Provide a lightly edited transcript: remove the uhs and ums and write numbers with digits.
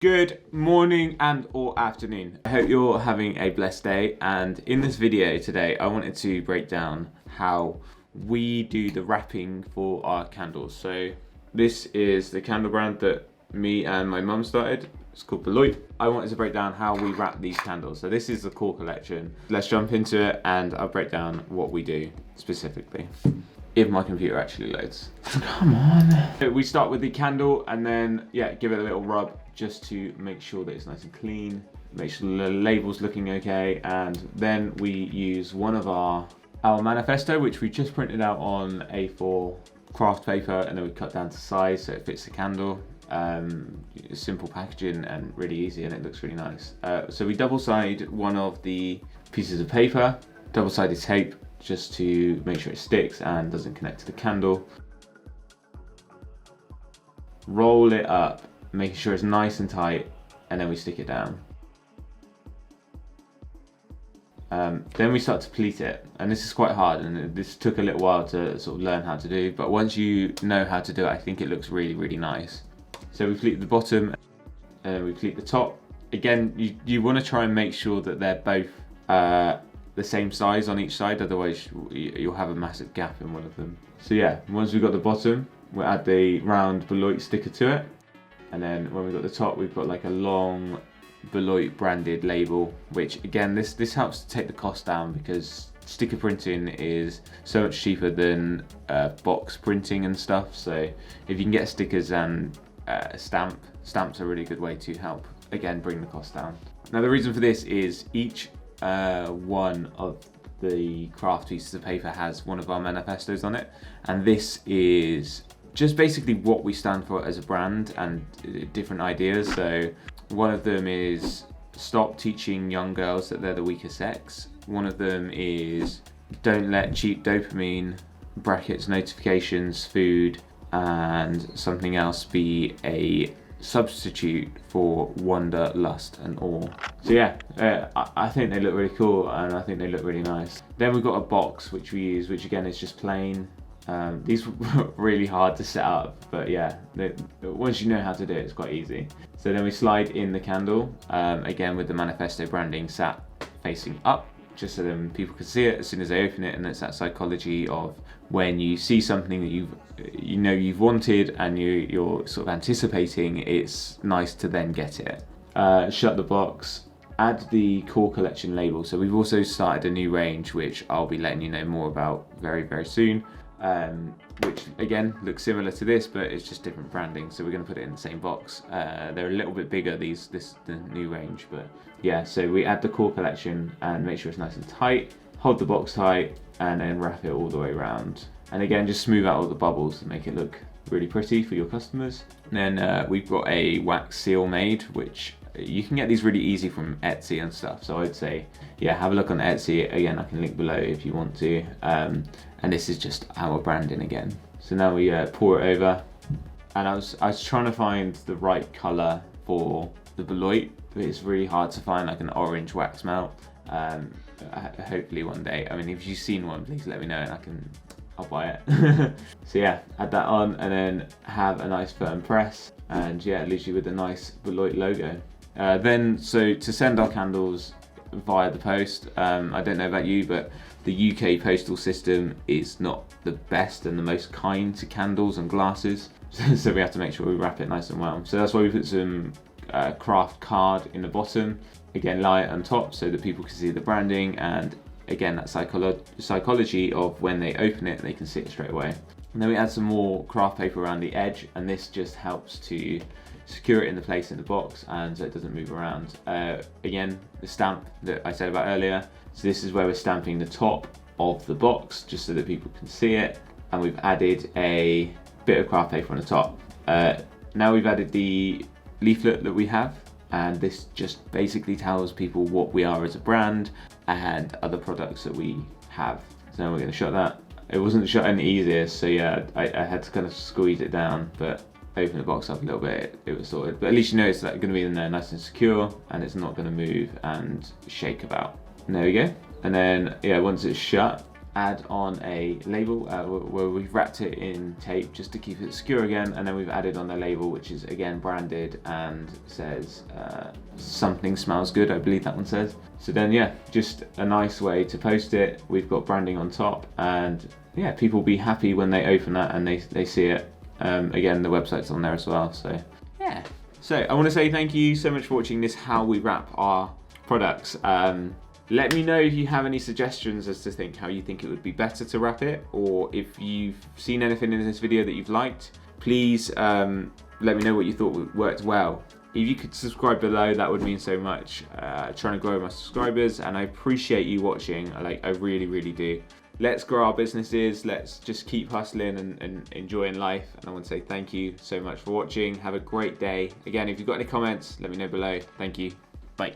Good morning and or afternoon. I hope you're having a blessed day, and in this video today I wanted to break down how we do the wrapping for our candles. So this is the candle brand that me and my mum started. It's called Beloit. I wanted to break down how we wrap these candles. So this is the core collection. Let's jump into it and I'll break down what we do specifically. If my computer actually loads. Come on. We start with the candle and then, give it a little rub just to make sure that it's nice and clean. Make sure the label's looking okay. And then we use one of our manifesto, which we just printed out on A4 craft paper, and then we cut down to size so it fits the candle. Simple packaging and really easy, and it looks really nice. So we double-sided one of the pieces of paper, double-sided tape, just to make sure it sticks and doesn't connect to the candle. Roll it up, making sure it's nice and tight, and then we stick it down. Then we start to pleat it, and this is quite hard, and this took a little while to sort of learn how to do, but once you know how to do it, I think it looks really, really nice. So we pleat the bottom, and we pleat the top. Again, you want to try and make sure that they're both the same size on each side, otherwise you'll have a massive gap in one of them. So yeah, once we've got the bottom, we'll add the round Beloit sticker to it, and then when we've got the top, we've got like a long Beloit branded label, which again, this helps to take the cost down, because sticker printing is so much cheaper than box printing and stuff. So if you can get stickers and stamps are a really good way to help, again, bring the cost down. Now the reason for this is each one of the craft pieces of paper has one of our manifestos on it, and this is just basically what we stand for as a brand and different ideas. So one of them is stop teaching young girls that they're the weaker sex. One of them is don't let cheap dopamine brackets notifications, food, and something else be a substitute for wonder, lust, and awe. So yeah, I think they look really cool, and I think they look really nice. Then we've got a box which we use, which again is just plain. These were really hard to set up, but yeah, once you know how to do it, it's quite easy. So then we slide in the candle, again with the manifesto branding sat facing up, just so then people can see it as soon as they open it. And it's that psychology of when you see something that you've wanted and you're sort of anticipating, it's nice to then get it. Shut the box, add the core collection label. So we've also started a new range, which I'll be letting you know more about very, very soon. Which again looks similar to this, but it's just different branding, so we're going to put it in the same box. They're a little bit bigger, the new range, but yeah. So we add the core collection and make sure it's nice and tight, hold the box tight, and then wrap it all the way around, and again just smooth out all the bubbles to make it look really pretty for your customers. And then we've got a wax seal made, which you can get these really easy from Etsy and stuff, so I'd say have a look on Etsy. Again, I can link below if you want to. And this is just our branding again. So now we pour it over, and I was trying to find the right color for the Beloit, but it's really hard to find like an orange wax melt. Hopefully one day, I mean, if you've seen one, please let me know and I'll buy it. So yeah, add that on and then have a nice firm press, and yeah, it leaves you with a nice Beloit logo. So to send our candles via the post, I don't know about you, but the UK postal system is not the best and the most kind to candles and glasses, so we have to make sure we wrap it nice and well. So that's why we put some craft card in the bottom, again lie it on top so that people can see the branding, and again that psychology of when they open it they can see it straight away. And then we add some more craft paper around the edge, and this just helps to secure it into place in the box and so it doesn't move around. Again, the stamp that I said about earlier, so this is where we're stamping the top of the box just so that people can see it, and we've added a bit of craft paper on the top. Now we've added the leaflet that we have, and this just basically tells people what we are as a brand and other products that we have. So now we're going to shut that. It wasn't shut any easier, so yeah, I had to kind of squeeze it down, but open the box up a little bit, it was sorted. But at least you know it's going to be in there nice and secure, and it's not going to move and shake about. And there we go. And then once it's shut, add on a label where we've wrapped it in tape just to keep it secure again, and then we've added on a label which is again branded and says something smells good, I believe that one says. So then yeah, just a nice way to post it. We've got branding on top, and yeah, people will be happy when they open that and they see it. Again, the website's on there as well, so yeah. So I want to say thank you so much for watching this how we wrap our products. Let me know if you have any suggestions as to how you think it would be better to wrap it, or if you've seen anything in this video that you've liked. Please let me know what you thought worked well. If you could subscribe below, that would mean so much. Trying to grow my subscribers, and I appreciate you watching. I really, really do. Let's grow our businesses. Let's just keep hustling and enjoying life. And I want to say thank you so much for watching. Have a great day. Again, if you've got any comments, let me know below. Thank you. Bye.